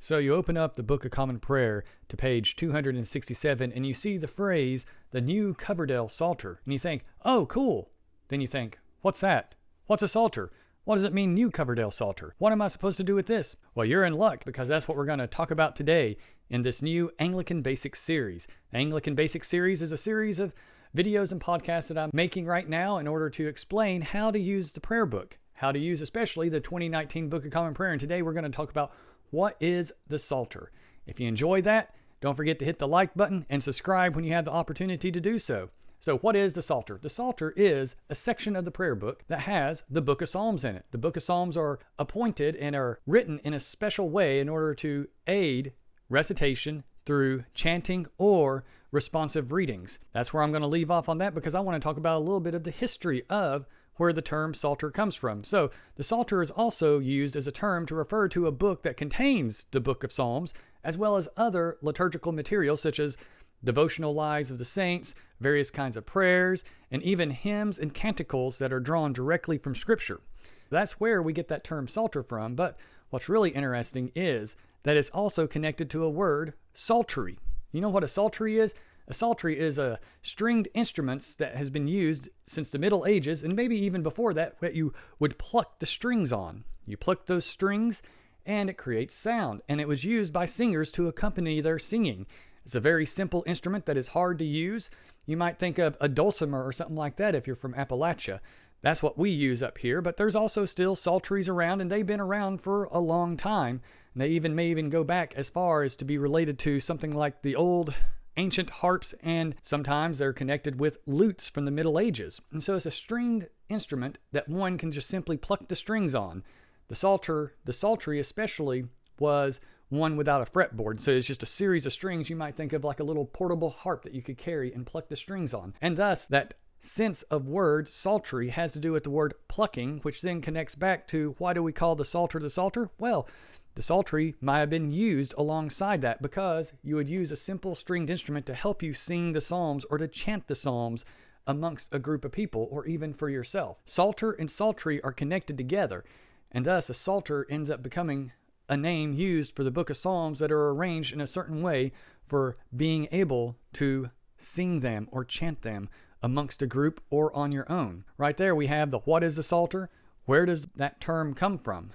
So you open up the Book of Common Prayer to page 267 and you see the phrase, the New Coverdale Psalter, and you think, oh, cool. Then you think, what's that? What's a Psalter? What does it mean, New Coverdale Psalter? What am I supposed to do with this? Well, you're in luck because that's what we're going to talk about today in this new Anglican Basics series. The Anglican Basics series is a series of videos and podcasts that I'm making right now in order to explain how to use the prayer book, how to use especially the 2019 Book of Common Prayer. And today we're going to talk about what is the Psalter. If you enjoy that, don't forget to hit the like button and subscribe when you have the opportunity to do so. So what is the Psalter? The Psalter is a section of the prayer book that has the Book of Psalms in it. The Book of Psalms are appointed and are written in a special way in order to aid recitation through chanting or responsive readings. That's where I'm going to leave off on that because I want to talk about a little bit of the history of where the term Psalter comes from. So the Psalter is also used as a term to refer to a book that contains the Book of Psalms, as well as other liturgical materials such as devotional lives of the saints, various kinds of prayers, and even hymns and canticles that are drawn directly from Scripture. That's where we get that term Psalter from, but what's really interesting is that it's also connected to a word, psaltery. You know what a psaltery is? A psaltery is a stringed instrument that has been used since the Middle Ages, and maybe even before that you would pluck the strings on. You pluck those strings, and it creates sound, and it was used by singers to accompany their singing. It's a very simple instrument that is hard to use. You might think of a dulcimer or something like that if you're from Appalachia. That's what we use up here, but there's also still psalteries around, and they've been around for a long time. And they may even go back as far as to be related to something like the old ancient harps, and sometimes they're connected with lutes from the Middle Ages. And so it's a stringed instrument that one can just simply pluck the strings on. The psaltery especially, was one without a fretboard. So it's just a series of strings. You might think of like a little portable harp that you could carry and pluck the strings on. And thus that sense of word psaltery has to do with the word plucking, which then connects back to why do we call the Psalter the Psalter? Well, the psaltery might have been used alongside that because you would use a simple stringed instrument to help you sing the Psalms or to chant the Psalms amongst a group of people or even for yourself. Psalter and psaltery are connected together, and thus a psalter ends up becoming a name used for the Book of Psalms that are arranged in a certain way for being able to sing them or chant them amongst a group or on your own. Right there we have the what is the Psalter? Where does that term come from?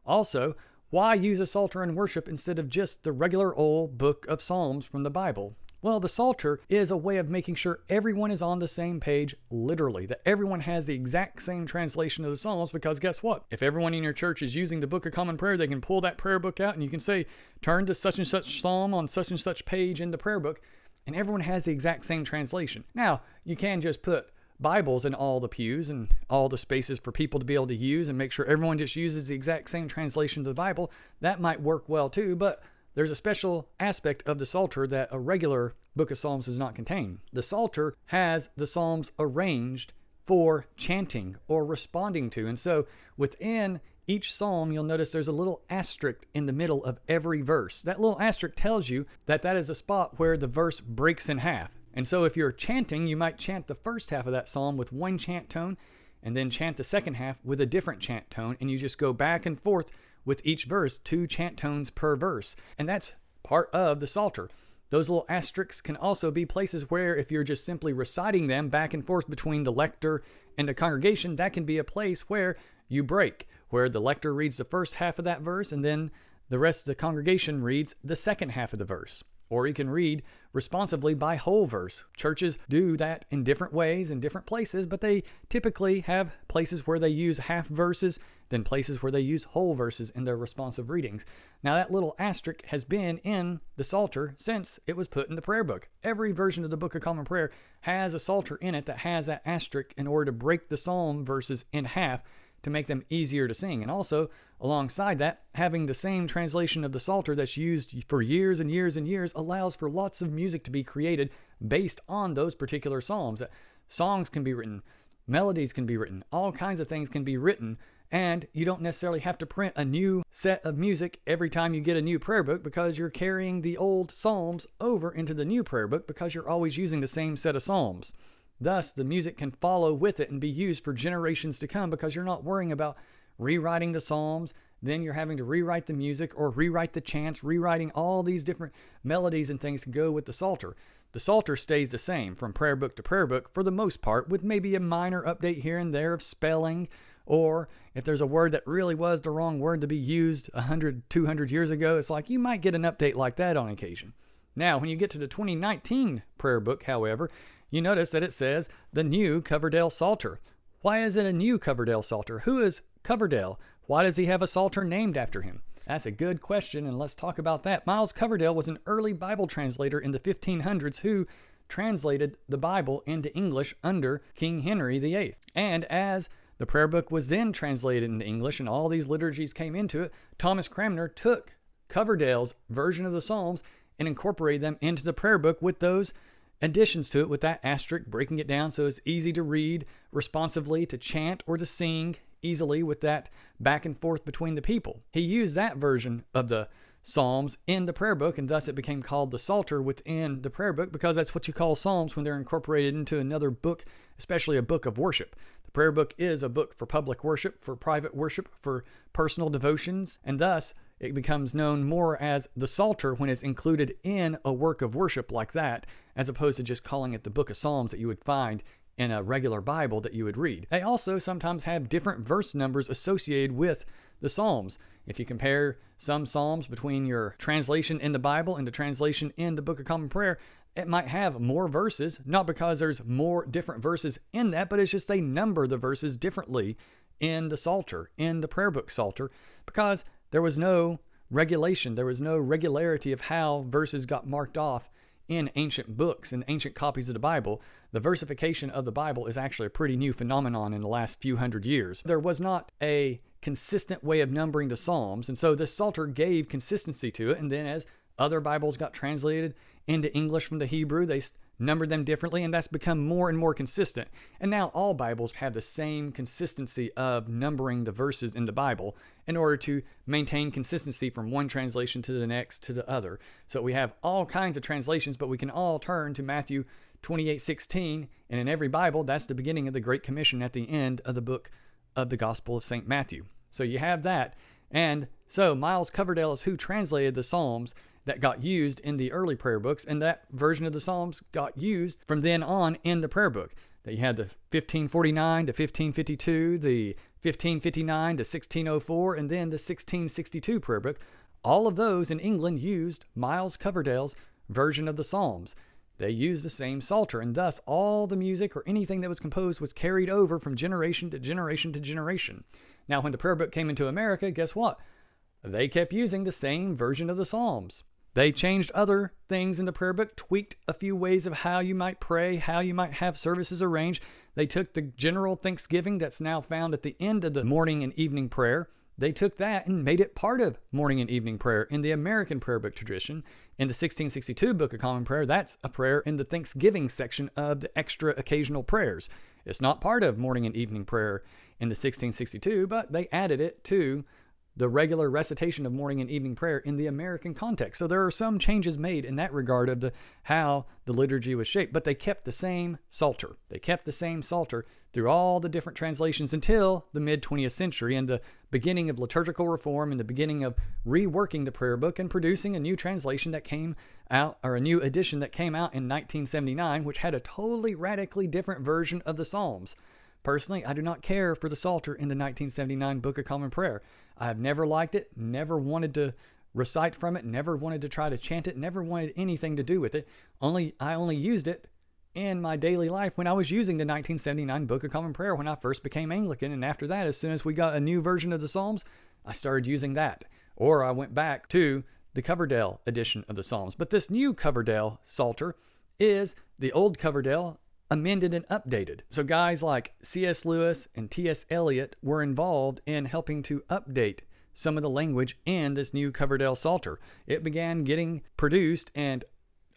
Also, why use a Psalter in worship instead of just the regular old Book of Psalms from the Bible? Well, the Psalter is a way of making sure everyone is on the same page, literally, that everyone has the exact same translation of the Psalms, because guess what? If everyone in your church is using the Book of Common Prayer, they can pull that prayer book out and you can say, turn to such and such Psalm on such and such page in the prayer book, and everyone has the exact same translation. Now, you can just put Bibles in all the pews and all the spaces for people to be able to use and make sure everyone just uses the exact same translation of the Bible. That might work well too, but there's a special aspect of the Psalter that a regular Book of Psalms does not contain. The Psalter has the Psalms arranged for chanting or responding to. And so within each psalm, you'll notice there's a little asterisk in the middle of every verse. That little asterisk tells you that that is a spot where the verse breaks in half. And so if you're chanting, you might chant the first half of that psalm with one chant tone and then chant the second half with a different chant tone. And you just go back and forth with each verse, 2 chant tones per verse. And that's part of the Psalter. Those little asterisks can also be places where if you're just simply reciting them back and forth between the lector and the congregation, that can be a place where you break, where the lector reads the first half of that verse and then the rest of the congregation reads the second half of the verse. Or you can read responsively by whole verse. Churches do that in different ways in different places, but they typically have places where they use half verses, then places where they use whole verses in their responsive readings. Now that little asterisk has been in the Psalter since it was put in the prayer book. Every version of the Book of Common Prayer has a Psalter in it that has that asterisk in order to break the psalm verses in half to make them easier to sing. And also, alongside that, having the same translation of the Psalter that's used for years and years and years allows for lots of music to be created based on those particular psalms. Songs can be written, melodies can be written, all kinds of things can be written, and you don't necessarily have to print a new set of music every time you get a new prayer book because you're carrying the old psalms over into the new prayer book because you're always using the same set of psalms. Thus, the music can follow with it and be used for generations to come because you're not worrying about rewriting the Psalms, then you're having to rewrite the music or rewrite the chants, rewriting all these different melodies and things to go with the Psalter. The Psalter stays the same from prayer book to prayer book for the most part, with maybe a minor update here and there of spelling, or if there's a word that really was the wrong word to be used 100, 200 years ago, it's like you might get an update like that on occasion. Now, when you get to the 2019 prayer book, however, you notice that it says the new Coverdale Psalter. Why is it a new Coverdale Psalter? Who is Coverdale? Why does he have a Psalter named after him? That's a good question, and let's talk about that. Miles Coverdale was an early Bible translator in the 1500s who translated the Bible into English under King Henry VIII. And as the prayer book was then translated into English and all these liturgies came into it, Thomas Cranmer took Coverdale's version of the Psalms and incorporated them into the prayer book with those additions to it, with that asterisk breaking it down so it's easy to read responsively, to chant, or to sing easily with that back and forth between the people. He used that version of the Psalms in the prayer book, and thus it became called the Psalter within the prayer book, because that's what you call Psalms when they're incorporated into another book, especially a book of worship. The prayer book is a book for public worship, for private worship, for personal devotions, and thus it becomes known more as the Psalter when it's included in a work of worship like that, as opposed to just calling it the book of Psalms that you would find in a regular Bible that you would read. They also sometimes have different verse numbers associated with the Psalms. If you compare some Psalms between your translation in the Bible and the translation in the Book of Common Prayer, it might have more verses, not because there's more different verses in that, but it's just they number the verses differently in the Psalter, in the prayer book Psalter, because there was no regulation, there was no regularity of how verses got marked off in ancient books and ancient copies of the Bible. The versification of the Bible is actually a pretty new phenomenon in the last few hundred years. There was not a consistent way of numbering the Psalms, and so this Psalter gave consistency to it, and then as other Bibles got translated into English from the Hebrew, they numbered them differently, and that's become more and more consistent. And now all Bibles have the same consistency of numbering the verses in the Bible in order to maintain consistency from one translation to the next to the other. So we have all kinds of translations, but we can all turn to Matthew 28:16, and in every Bible, that's the beginning of the Great Commission at the end of the book of the Gospel of St. Matthew. So you have that. And so Miles Coverdale is who translated the Psalms that got used in the early prayer books, and that version of the Psalms got used from then on in the prayer book. That you had the 1549 to 1552, the 1559 to 1604, and then the 1662 prayer book. All of those in England used Miles Coverdale's version of the Psalms. They used the same Psalter, and thus all the music or anything that was composed was carried over from generation to generation to generation. Now, when the prayer book came into America, guess what? They kept using the same version of the Psalms. They changed other things in the prayer book, tweaked a few ways of how you might pray, how you might have services arranged. They took the general thanksgiving that's now found at the end of the morning and evening prayer. They took that and made it part of morning and evening prayer in the American prayer book tradition. In the 1662 Book of Common Prayer, that's a prayer in the Thanksgiving section of the extra occasional prayers. It's not part of morning and evening prayer in the 1662, but they added it to the regular recitation of morning and evening prayer in the American context. So there are some changes made in that regard of how the liturgy was shaped, but they kept the same Psalter. They kept the same Psalter through all the different translations until the mid-20th century and the beginning of liturgical reform and the beginning of reworking the prayer book and producing a new translation that came out, or a new edition that came out in 1979, which had a totally radically different version of the Psalms. Personally, I do not care for the Psalter in the 1979 Book of Common Prayer. I have never liked it, never wanted to recite from it, never wanted to try to chant it, never wanted anything to do with it. I only used it in my daily life when I was using the 1979 Book of Common Prayer when I first became Anglican. And after that, as soon as we got a new version of the Psalms, I started using that. Or I went back to the Coverdale edition of the Psalms. But this new Coverdale Psalter is the old Coverdale amended and updated. So guys like C.S. Lewis and T.S. Eliot were involved in helping to update some of the language in this new Coverdale Psalter. It began getting produced and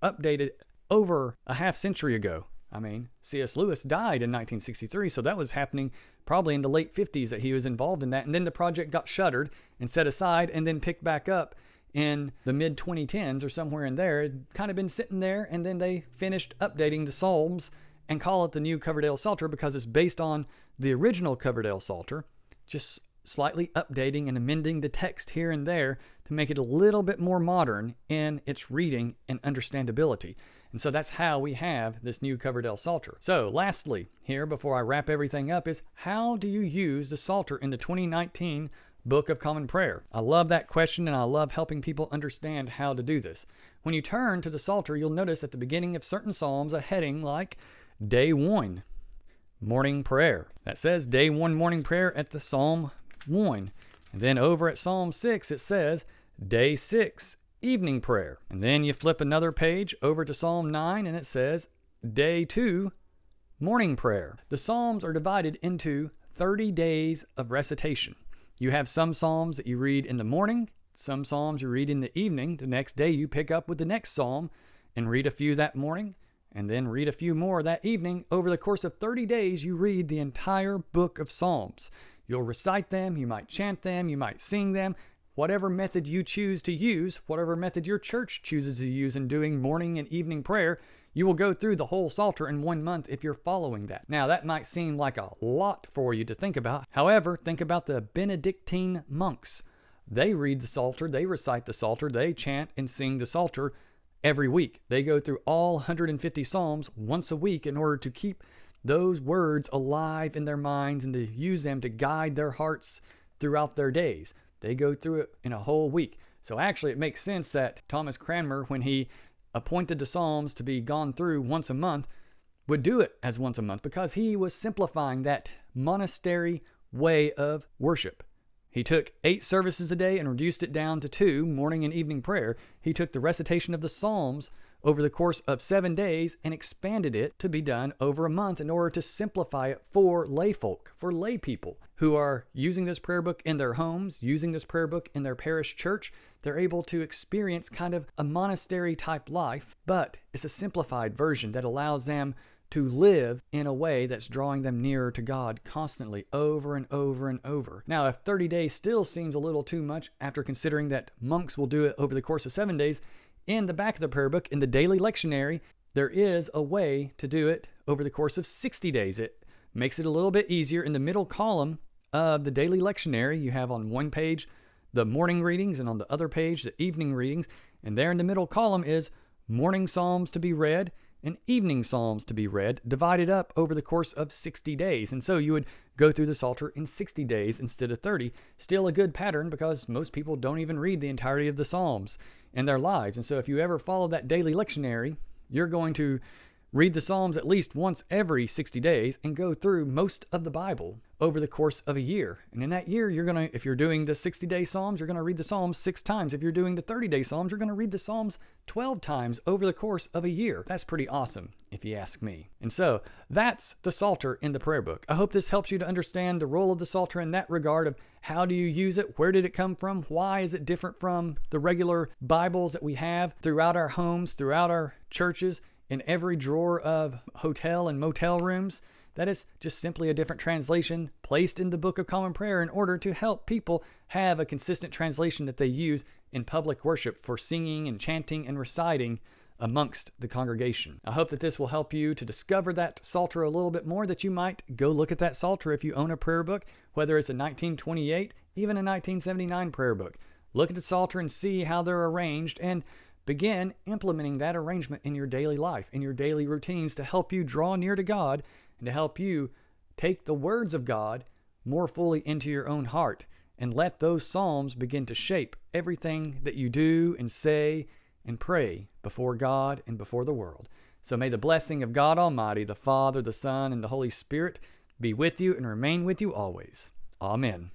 updated over a half century ago. I mean, C.S. Lewis died in 1963, so that was happening probably in the late 50s that he was involved in that. And then the project got shuttered and set aside and then picked back up in the mid-2010s or somewhere in there. It kind of been sitting there, and then they finished updating the Psalms and call it the new Coverdale Psalter because it's based on the original Coverdale Psalter, just slightly updating and amending the text here and there to make it a little bit more modern in its reading and understandability. And so that's how we have this new Coverdale Psalter. So lastly, here before I wrap everything up, is how do you use the Psalter in the 2019 Book of Common Prayer? I love that question, and I love helping people understand how to do this. When you turn to the Psalter, you'll notice at the beginning of certain Psalms a heading like Day 1, Morning Prayer. That says Day 1 Morning Prayer at the Psalm 1. And then over at Psalm 6, it says Day 6 Evening Prayer. And then you flip another page over to Psalm 9, and it says Day 2 Morning Prayer. The Psalms are divided into 30 days of recitation. You have some Psalms that you read in the morning, some Psalms you read in the evening. The next day you pick up with the next Psalm and read a few that morning, and then read a few more that evening. Over the course of 30 days, you read the entire book of Psalms. You'll recite them, you might chant them, you might sing them, whatever method you choose to use, whatever method your church chooses to use in doing morning and evening prayer, you will go through the whole Psalter in 1 month if you're following that. Now, that might seem like a lot for you to think about. However, think about the Benedictine monks. They read the Psalter, they recite the Psalter, they chant and sing the Psalter every week. They go through all 150 Psalms once a week in order to keep those words alive in their minds and to use them to guide their hearts throughout their days. They go through it in a whole week. So actually it makes sense that Thomas Cranmer, when he appointed the Psalms to be gone through once a month, would do it as once a month because he was simplifying that monastery way of worship. He took 8 services a day and reduced it down to 2, morning and evening prayer. He took the recitation of the Psalms over the course of 7 days and expanded it to be done over a month in order to simplify it for lay folk, for lay people who are using this prayer book in their homes, using this prayer book in their parish church. They're able to experience kind of a monastery type life, but it's a simplified version that allows them to live in a way that's drawing them nearer to God constantly, over and over and over. Now, if 30 days still seems a little too much after considering that monks will do it over the course of 7 days, in the back of the prayer book, in the daily lectionary, there is a way to do it over the course of 60 days. It makes it a little bit easier. In the middle column of the daily lectionary, you have on one page the morning readings and on the other page the evening readings. And there in the middle column is morning psalms to be read and evening psalms to be read, divided up over the course of 60 days. And so you would go through the Psalter in 60 days instead of 30. Still a good pattern because most people don't even read the entirety of the Psalms in their lives. And so if you ever follow that daily lectionary, you're going to read the Psalms at least once every 60 days and go through most of the Bible over the course of a year. And in that year, if you're doing the 60-day Psalms, you're going to read the Psalms 6 times. If you're doing the 30-day Psalms, you're going to read the Psalms 12 times over the course of a year. That's pretty awesome, if you ask me. And so that's the Psalter in the prayer book. I hope this helps you to understand the role of the Psalter in that regard of how do you use it? Where did it come from? Why is it different from the regular Bibles that we have throughout our homes, throughout our churches, in every drawer of hotel and motel rooms? That is just simply a different translation placed in the Book of Common Prayer in order to help people have a consistent translation that they use in public worship for singing and chanting and reciting amongst the congregation. I hope that this will help you to discover that Psalter a little bit more, that you might go look at that Psalter if you own a prayer book, whether it's a 1928, even a 1979 prayer book. Look at the Psalter and see how they're arranged and begin implementing that arrangement in your daily life, in your daily routines to help you draw near to God and to help you take the words of God more fully into your own heart and let those Psalms begin to shape everything that you do and say and pray before God and before the world. So may the blessing of God Almighty, the Father, the Son, and the Holy Spirit be with you and remain with you always. Amen.